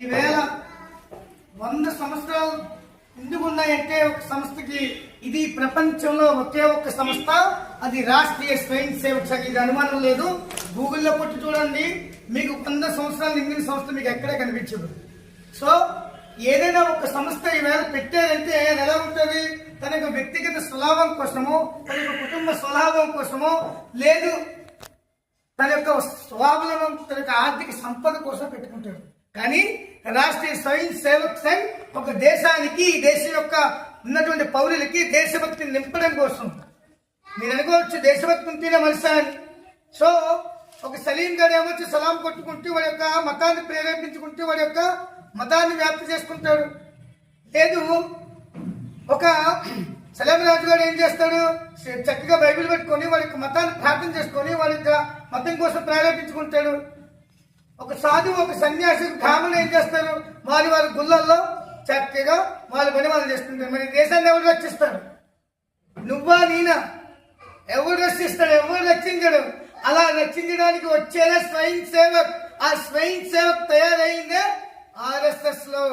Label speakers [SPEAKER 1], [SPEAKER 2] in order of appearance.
[SPEAKER 1] ఈవేళ 100 సంవత్సరాలు ఎందుకు ఉన్నాయంటే ఒక సంస్థకి ఇది ప్రపంచంలో ఒకే ఒక్క సంస్థ, అది రాష్ట్రీయ స్వయం సేవక్ సంఘ్. ఇది అనుమానం లేదు, గూగుల్లో కొట్టి చూడండి, మీకు 100 సంవత్సరాలు నిండిన సంస్థ మీకు ఎక్కడే కనిపించదు. సో ఏదైనా ఒక సంస్థ ఈవేళ పెట్టారంటే ఎలా ఉంటుంది, తన యొక్క వ్యక్తిగత స్వలాభం కోసమో, తన యొక్క కుటుంబ స్వలాభం కోసమో, లేదు తన యొక్క స్వావలంబం, తన యొక్క ఆర్థిక సంపద కోసం పెట్టుకుంటారు. కానీ రాష్ట్రీయ స్వయం సేవక్ సంఘ్ ఒక దేశానికి, ఈ దేశం యొక్క ఉన్నటువంటి పౌరులకి దేశభక్తిని నింపడం కోసం. మీరు అనుకోవచ్చు దేశభక్తి ఉంటేనే మనిషి అని. సో ఒక సలీం గారు ఏమొచ్చి సలాం కొట్టుకుంటూ వాడి యొక్క మతాన్ని ప్రేరేపించుకుంటూ వాడి యొక్క మతాన్ని వ్యాప్తి చేసుకుంటాడు. లేదు ఒక సలీం రాజు గారు ఏం చేస్తాడు, చక్కగా బైబిల్ పెట్టుకొని వాడి యొక్క మతాన్ని ప్రార్థన చేసుకొని వాడి యొక్క మతం కోసం ప్రేరేపించుకుంటాడు. ఒక సాధువు, ఒక సన్యాసి, బ్రాహ్మణులు ఏం చేస్తారు, వారి గుళ్ళల్లో చక్కగా వాళ్ళ పని వాళ్ళు చేస్తుంటారు. మరి దేశాన్ని ఎవరు రక్షిస్తారు? నువ్వా నేనా? ఎవరు రక్షిస్తాడు? ఎవరు రక్షించడు? అలా రక్షించడానికి వచ్చేదే స్వయం సేవక్. ఆ స్వయం సేవక్ తయారైందే RSS లో.